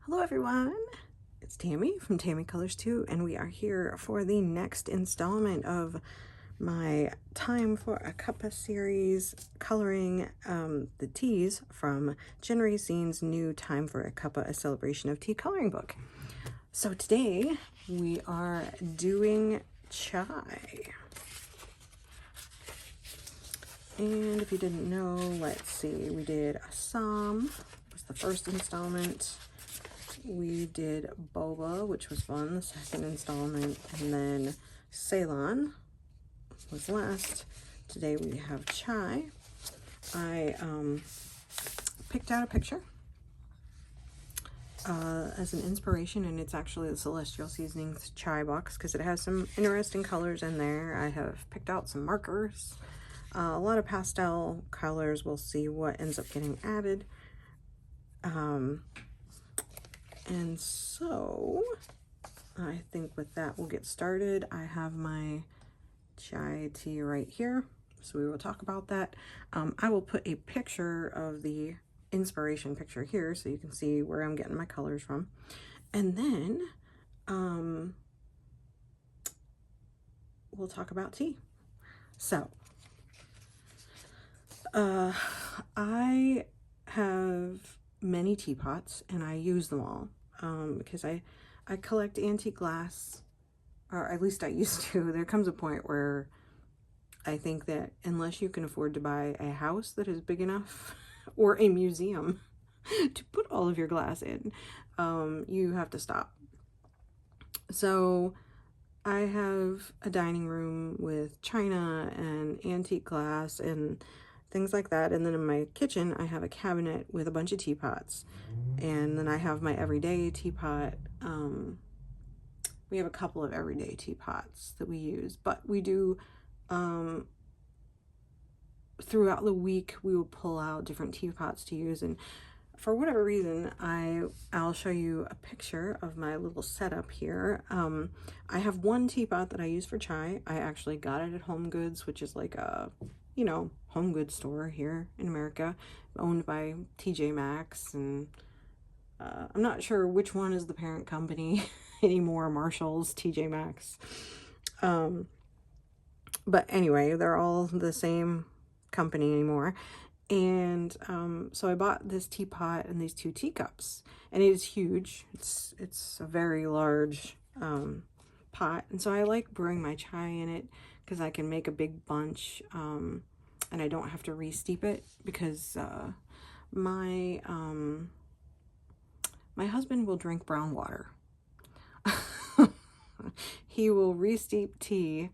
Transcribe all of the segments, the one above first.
Hello everyone, it's Tammy from Tammy Colors 2, and we are here for the next installment of my Time for a Cuppa series, coloring the teas from Jen Racine's new Time for a Cuppa, a celebration of tea coloring book. So today we are doing chai. And if you didn't know, let's see, we did Assam, was the first installment. We did boba, which was fun, the second installment, and then Ceylon was last. Today we have chai. I picked out a picture as an inspiration, and it's actually the Celestial Seasonings chai box because it has some interesting colors in there. I have picked out some markers, a lot of pastel colors. We'll see what ends up getting added. And so I think with that we'll get started. I have my chai tea right here, so we will talk about that. I will put a picture of the inspiration picture here so you can see where I'm getting my colors from. And then we'll talk about tea. So I have many teapots and I use them all because I collect antique glass, or at least I used to. There comes a point where I think that unless you can afford to buy a house that is big enough or a museum to put all of your glass in, you have to stop. So I have a dining room with china and antique glass and things like that, and then in my kitchen I have a cabinet with a bunch of teapots, and then I have my everyday teapot. We have a couple of everyday teapots that we use, but we do throughout the week we will pull out different teapots to use, and for whatever reason I'll show you a picture of my little setup here. I have one teapot that I use for chai. I actually got it at Home Goods, which is like a, you know, home goods store here in America, owned by TJ Maxx, and I'm not sure which one is the parent company anymore, Marshall's, TJ Maxx. But anyway, they're all the same company anymore. And so I bought this teapot and these two teacups, and it is huge. It's a very large pot, and so I like brewing my chai in it because I can make a big bunch, and I don't have to re-steep it because my husband will drink brown water. He will re-steep tea,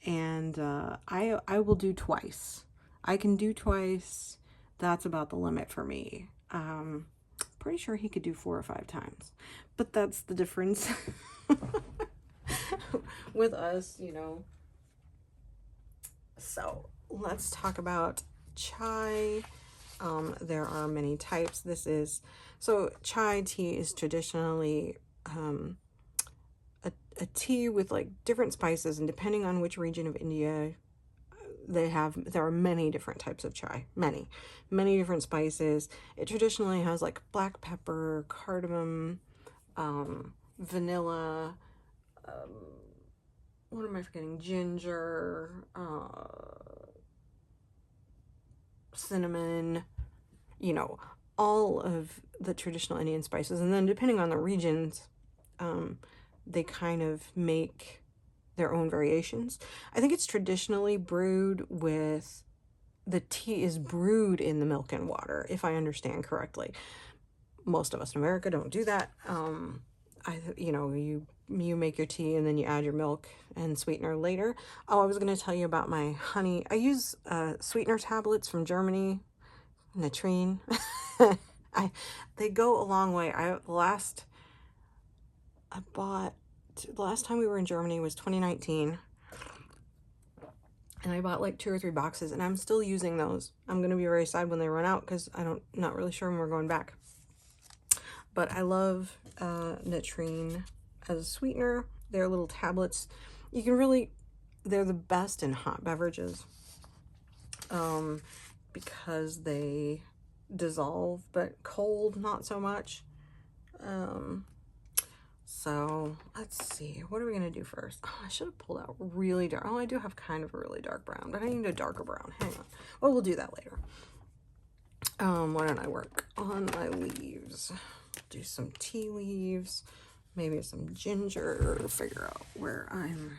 and I will do twice. I can do twice. That's about the limit for me. Pretty sure he could do 4 or 5 times, but that's the difference with us, you know. So let's talk about chai. There are many types. So chai tea is traditionally a tea with like different spices, and depending on which region of India there are many different types of chai, many different spices. It traditionally has like black pepper, cardamom, vanilla, what am I forgetting? Ginger, cinnamon, you know, all of the traditional Indian spices. And then depending on the regions, they kind of make their own variations. I think it's traditionally brewed with, the tea is brewed in the milk and water, if I understand correctly. Most of us in America don't do that. You know, you make your tea and then you add your milk and sweetener later. Oh, I was going to tell you about my honey. I use sweetener tablets from Germany, Racine. They go a long way. The last time we were in Germany was 2019, and I bought like 2 or 3 boxes, and I'm still using those. I'm gonna be very sad when they run out because not really sure when we're going back. But I love Racine as a sweetener. They're little tablets. They're the best in hot beverages because they dissolve, but cold not so much. So let's see, what are we gonna do first? Oh, I should have pulled out really dark. Oh, I do have kind of a really dark brown, but I need a darker brown. Hang on. Well, we'll do that later. Why don't I work on my leaves? Do some tea leaves, maybe some ginger, figure out where I'm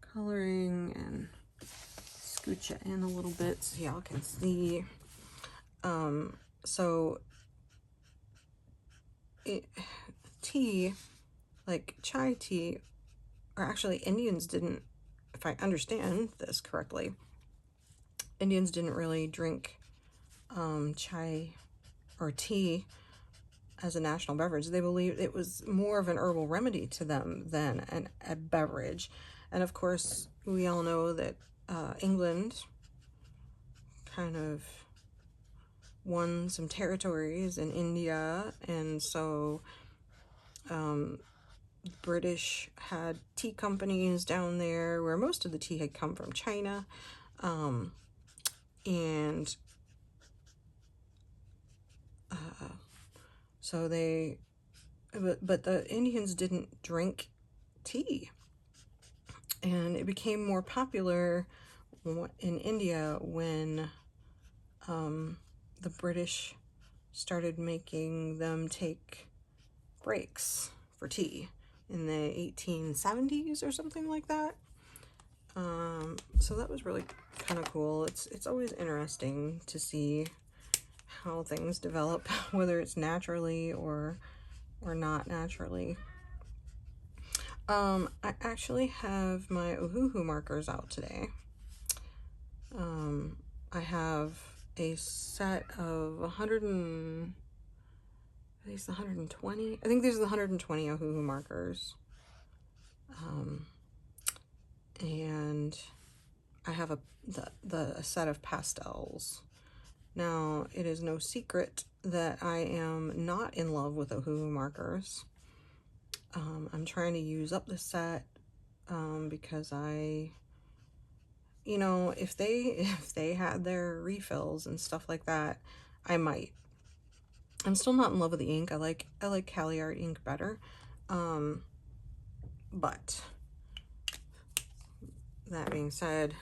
coloring and scooch it in a little bit so y'all can see. So tea, like chai tea, or actually Indians didn't, if I understand this correctly, Indians didn't really drink chai or tea as a national beverage. They believed it was more of an herbal remedy to them than a beverage. And of course, we all know that England kind of won some territories in India, and so British had tea companies down there where most of the tea had come from China, and so they, but the Indians didn't drink tea, and it became more popular in India when the British started making them take breaks for tea in the 1870s or something like that. So that was really kind of cool. It's always interesting to see how things develop, whether it's naturally or not naturally. I actually have my Ohuhu markers out today. I have a set of 100 and, I think it's 120. I think these are the 120 Ohuhu markers. And I have a set of pastels. Now, it is no secret that I am not in love with Ohuhu markers. I'm trying to use up the set because if they had their refills and stuff like that, I might. I'm still not in love with the ink. I like Cali Art ink better. But that being said,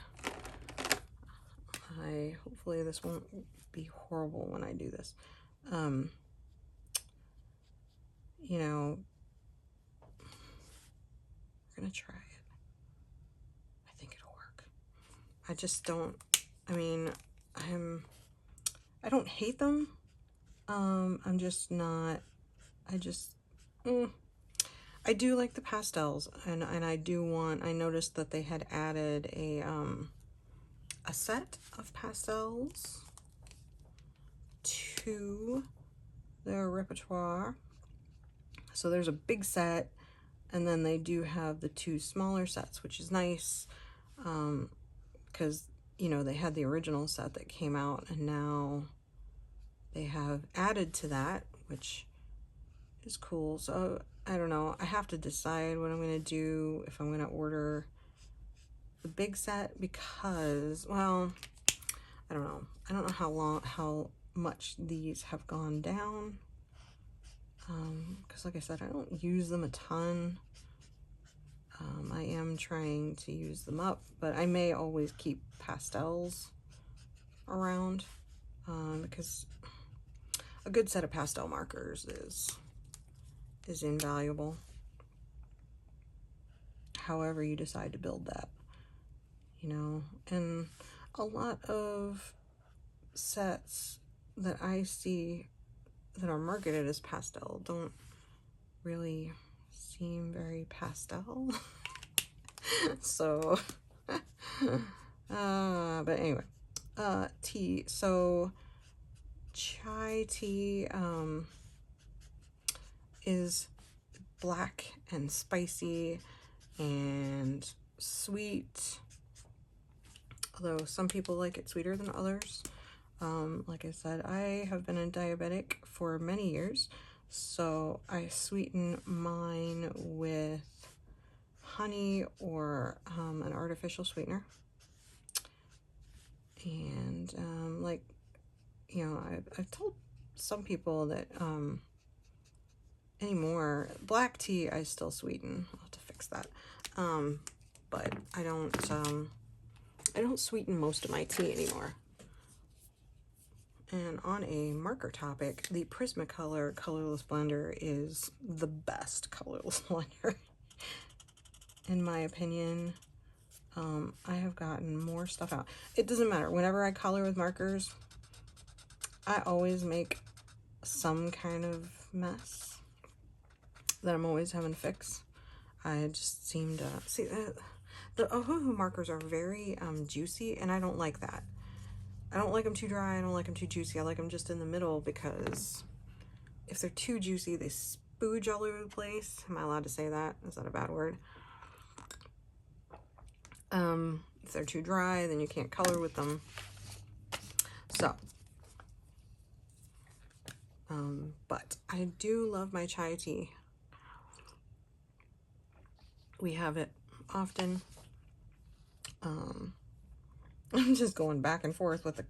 hopefully this won't be horrible when I do this. We're gonna try it. I think it'll work. I just don't, I don't hate them. I'm just not, I do like the pastels, and I noticed that they had added a set of pastels to their repertoire. So there's a big set, and then they do have the two smaller sets, which is nice, because they had the original set that came out, and now they have added to that, which is cool. So I don't know, I have to decide what I'm going to do, if I'm going to order the big set, because, well, I don't know how much these have gone down, because like I said, I don't use them a ton. I am trying to use them up, but I may always keep pastels around, because a good set of pastel markers is invaluable, however you decide to build that, and a lot of sets that I see that are marketed as pastel don't really seem very pastel. So but anyway, tea. So chai tea is black and spicy and sweet, although some people like it sweeter than others. Like I said, I have been a diabetic for many years, so I sweeten mine with honey or an artificial sweetener. And I've told some people that anymore. Black tea I still sweeten. I'll have to fix that. But I don't sweeten most of my tea anymore. And on a marker topic, the Prismacolor colorless blender is the best colorless blender in my opinion. I have gotten more stuff out. It doesn't matter. Whenever I color with markers, I always make some kind of mess that I'm always having to fix. I just seem to see that the Ohuhu markers are very juicy, and I don't like that. I don't like them too dry. I don't like them too juicy. I like them just in the middle, because if they're too juicy, they spooge all over the place. Am I allowed to say that? Is that a bad word? If they're too dry, then you can't color with them. So, but I do love my chai tea. We have it often. I'm just going back and forth with the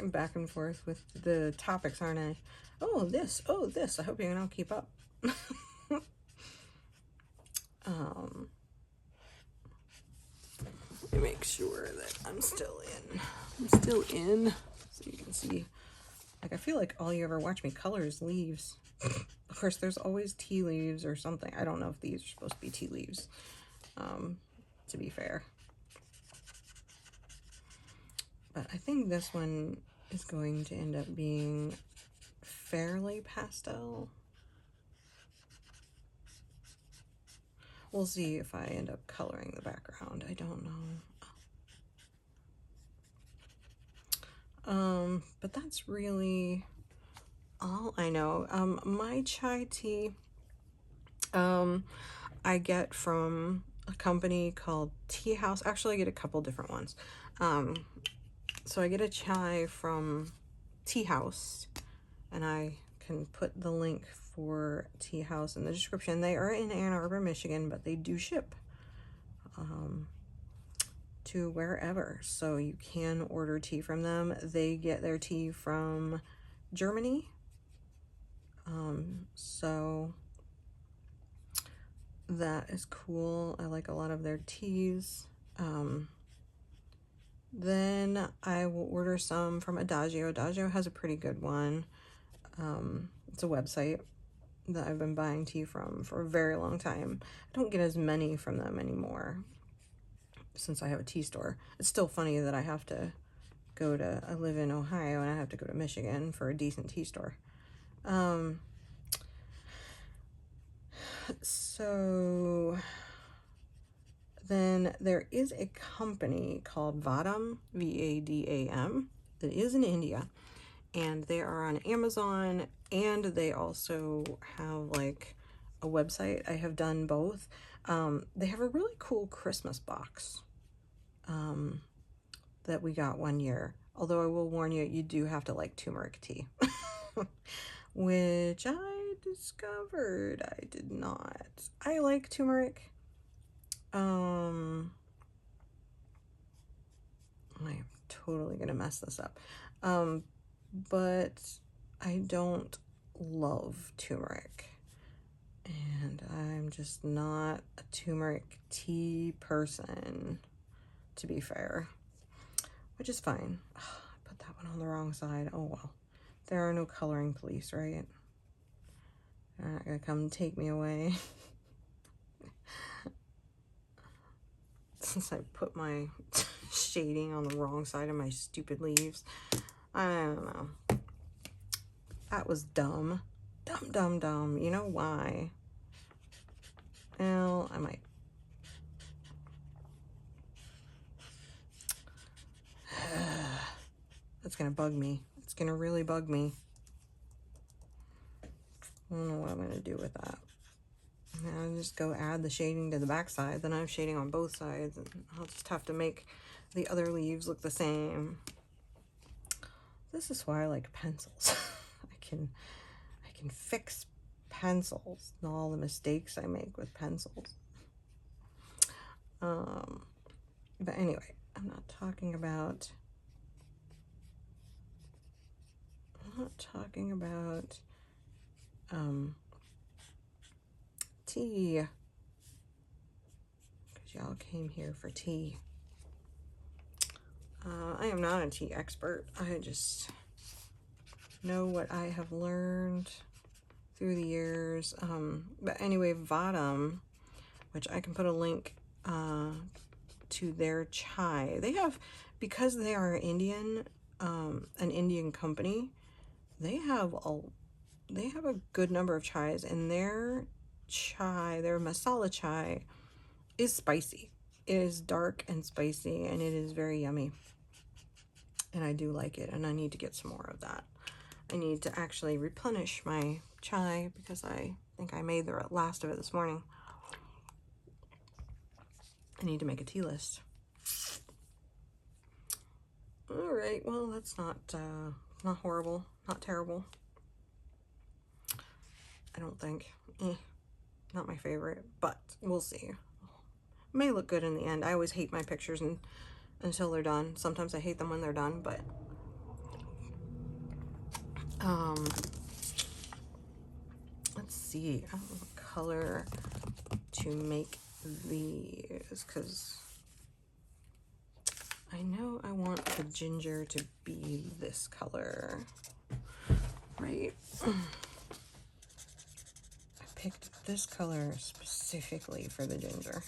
back and forth with the topics, aren't I? Oh, this. I hope you can all keep up. Let me make sure that I'm still in. So you can see. Like, I feel like all you ever watch me color is leaves. Of course, there's always tea leaves or something. I don't know if these are supposed to be tea leaves, to be fair. But I think this one is going to end up being fairly pastel. We'll see if I end up coloring the background. I don't know. But that's really all I know. My chai tea, I get from a company called TeaHaus. Actually, I get a couple different ones. So I get a chai from TeaHaus, and I can put the link for TeaHaus in the description. They are in Ann Arbor, Michigan, but they do ship to wherever, so you can order tea from them. They get their tea from Germany, so that is cool. I like a lot of their teas. Then I will order some from Adagio. Adagio has a pretty good one. It's a website that I've been buying tea from for a very long time. I don't get as many from them anymore since I have a tea store. It's still funny that I have to go to, I live in Ohio and I have to go to Michigan for a decent tea store. So then there is a company called Vahdam, V-A-D-A-M, that is in India, and they are on Amazon, and they also have like a website. I have done both. They have a really cool Christmas box that we got one year. Although I will warn you, you do have to like turmeric tea, which I discovered I did not. I like turmeric. I'm totally gonna mess this up. But I don't love turmeric. And I'm just not a turmeric tea person, to be fair. Which is fine. I put that one on the wrong side. Oh well. There are no coloring police, right? They're not gonna come take me away. Since I put my shading on the wrong side of my stupid leaves. I don't know. That was dumb. Dumb. You know why? Well, I might. That's gonna bug me. It's gonna really bug me. I don't know what I'm gonna do with that. I'll just go add the shading to the back side. Then I have shading on both sides, and I'll just have to make the other leaves look the same. This is why I like pencils. I can fix pencils and all the mistakes I make with pencils. But anyway, I'm not talking about not talking about tea, because y'all came here for tea. I am not a tea expert. I just know what I have learned through the years. But anyway, Vahdam, which I can put a link to their chai. They have, because they are Indian, an Indian company, they have a good number of chais, and their chai, their masala chai, is spicy. It is dark and spicy, and it is very yummy. And I do like it, and I need to get some more of that. I need to actually replenish my chai because I think I made the last of it this morning. I need to make a tea list. All right, well, that's not horrible, not terrible. I don't think. Not my favorite, but we'll see. May look good in the end. I always hate my pictures until they're done. Sometimes I hate them when they're done, but let's see. I don't know what color to make these, because I know I want the ginger to be this color, right? I picked this color specifically for the ginger.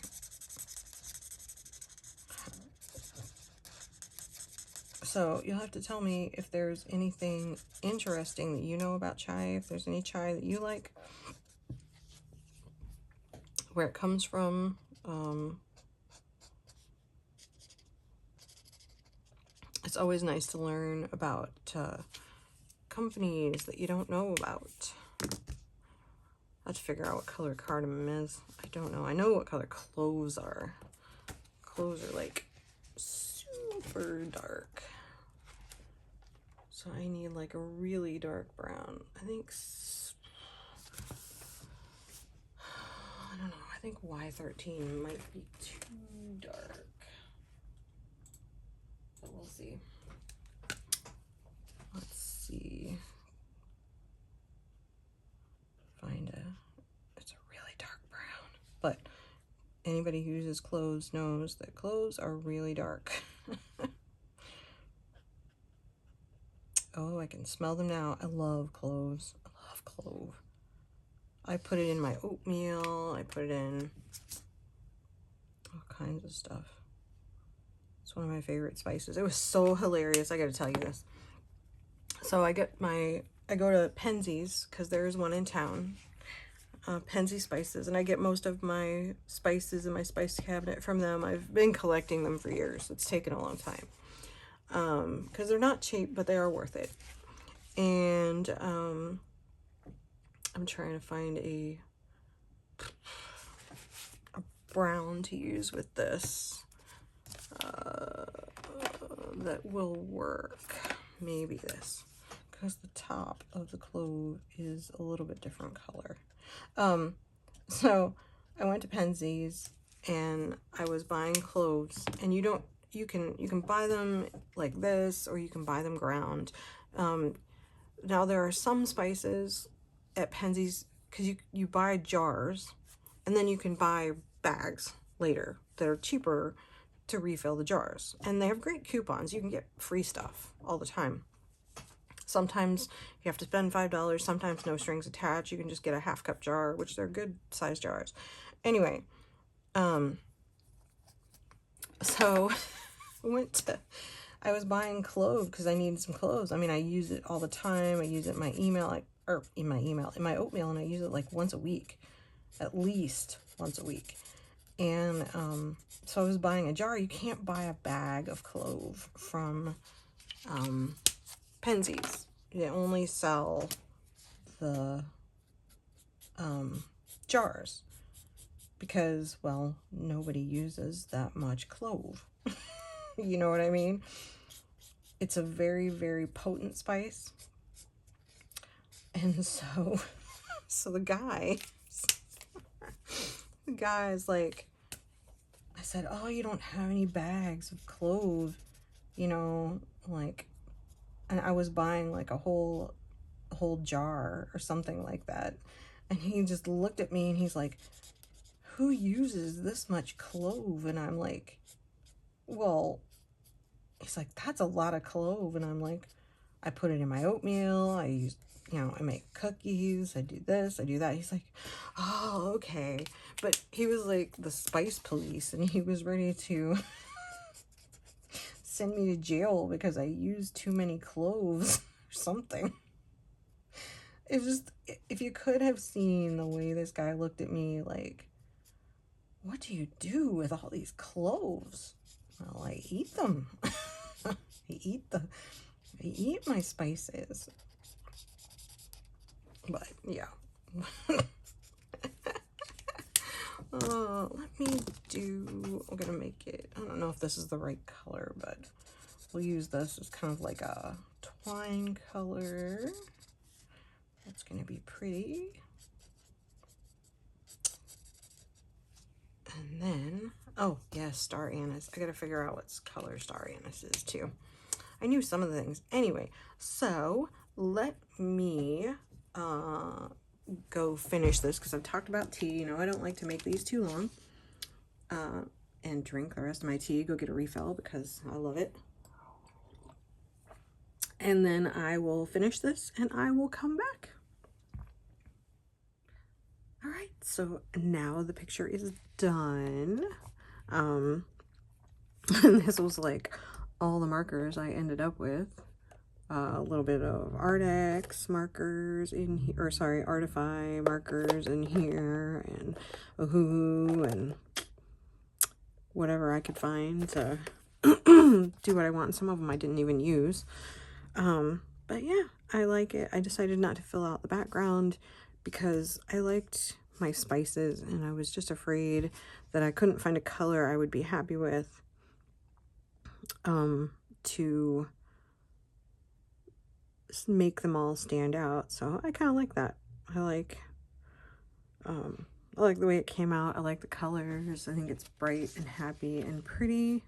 So you'll have to tell me if there's anything interesting that you know about chai, if there's any chai that you like, where it comes from. It's always nice to learn about companies that you don't know about. I have to figure out what color cardamom is. I don't know. I know what color cloves are. Cloves are like super dark. So I need like a really dark brown. I think, I don't know. I think Y13 might be too dark. But we'll see. Let's see. It's a really dark brown. But anybody who uses cloves knows that cloves are really dark. Oh, I can smell them now. I love cloves. I love clove. I put it in my oatmeal. I put it in all kinds of stuff. It's one of my favorite spices. It was so hilarious. I got to tell you this. So I go to Penzies, because there is one in town. Penzi Spices, and I get most of my spices in my spice cabinet from them. I've been collecting them for years. It's taken a long time. Because they're not cheap, but they are worth it. And I'm trying to find a brown to use with this that will work. Maybe this, because the top of the clove is a little bit different color. So I went to Penzies and I was buying cloves, and you can buy them like this, or you can buy them ground. Now there are some spices at Penzies, because you buy jars, and then you can buy bags later that are cheaper to refill the jars. And they have great coupons. You can get free stuff all the time. Sometimes you have to spend $5, sometimes no strings attached. You can just get a half-cup jar, which they're good size jars. Anyway, so I was buying clove because I needed some cloves. I mean, I use it all the time. I use it in my email, in my oatmeal, and I use it like once a week, at least once a week. And so I was buying a jar. You can't buy a bag of clove from Penzies. They only sell the jars because, well, nobody uses that much clove. You know what I mean? It's a very, very potent spice. And so the guy's like, I said, oh, you don't have any bags of clove, you know, like, and I was buying like a whole whole jar or something like that. And he just looked at me and he's like, who uses this much clove? And I'm like, well, he's like, that's a lot of clove. And I'm like, I put it in my oatmeal. I use, you know, I make cookies. I do this, I do that. He's like, oh, okay. But he was like the spice police, and he was ready to send me to jail because I used too many cloves or something. It was just, if you could have seen the way this guy looked at me, like, what do you do with all these cloves? Well, I eat them. I eat my spices. But yeah. Let me do, I'm gonna make it, I don't know if this is the right color, but we'll use this as kind of like a twine color. That's gonna be pretty. And then, oh yes, star anise. I gotta figure out what color star anise is too. I knew some of the things. Anyway, so let me go finish this because I've talked about tea. You know, I don't like to make these too long. And drink the rest of my tea. Go get a refill because I love it. And then I will finish this and I will come back. All right, so now the picture is done. And this was like all the markers I ended up with. A little bit of Artex markers in here, or sorry, Artify markers in here, and Oohoo, and whatever I could find to do what I want. Some of them I didn't even use. But yeah, I like it. I decided not to fill out the background because I liked my spices, and I was just afraid that I couldn't find a color I would be happy with to make them all stand out. So I kind of like that. I like the way it came out. I like the colors. I think it's bright and happy and pretty.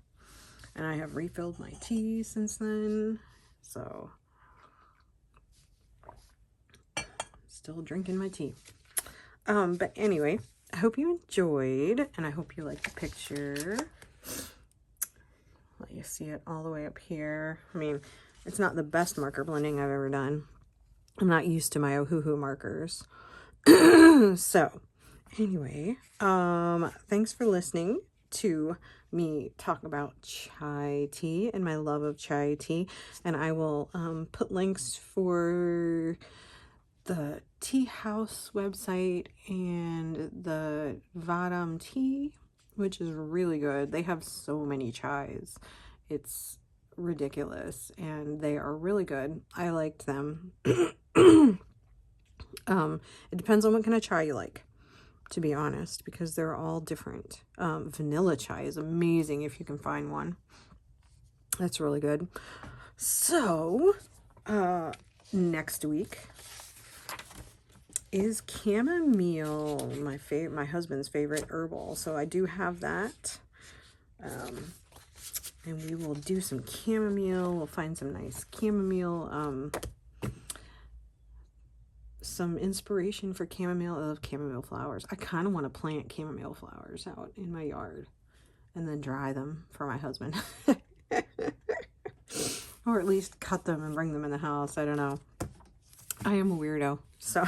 And I have refilled my tea since then. So still drinking my tea. But anyway, I hope you enjoyed, and I hope you liked the picture. Let you see it all the way up here. I mean, it's not the best marker blending I've ever done. I'm not used to my Oohoo markers. So anyway, thanks for listening to me talk about chai tea and my love of chai tea. And I will put links for the TeaHaus website and the Vahdam tea, which is really good. They have so many chais. It's ridiculous, and they are really good. I liked them. It depends on what kind of chai you like, to be honest, because they're all different. Vanilla chai is amazing if you can find one. That's really good. So, next week is chamomile, my husband's favorite herbal. So I do have that. And we will do some chamomile. We'll find some nice chamomile, some inspiration for chamomile. I love chamomile flowers. I kind of want to plant chamomile flowers out in my yard and then dry them for my husband. Or at least cut them and bring them in the house. I don't know. I am a weirdo. So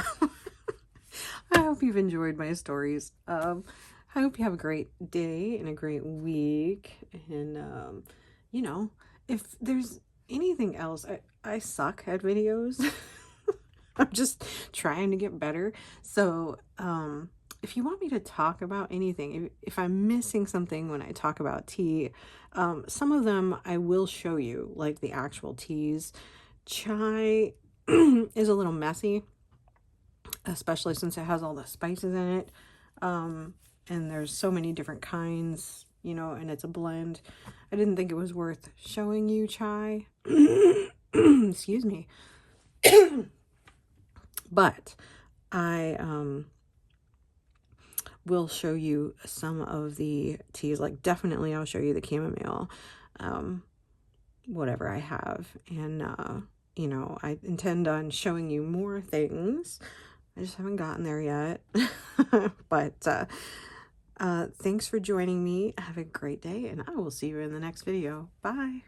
I hope you've enjoyed my stories. I hope you have a great day and a great week. And, you know, if there's anything else, I suck at videos. I'm just trying to get better. So, if you want me to talk about anything, if I'm missing something when I talk about tea, some of them I will show you, like the actual teas. Chai is a little messy, especially since it has all the spices in it. And there's so many different kinds, you know, and it's a blend. I didn't think it was worth showing you chai. Excuse me. But I will show you some of the teas. Like, definitely I'll show you the chamomile, whatever I have. And you know, I intend on showing you more things. I just haven't gotten there yet. But thanks for joining me. Have a great day, and I will see you in the next video. Bye.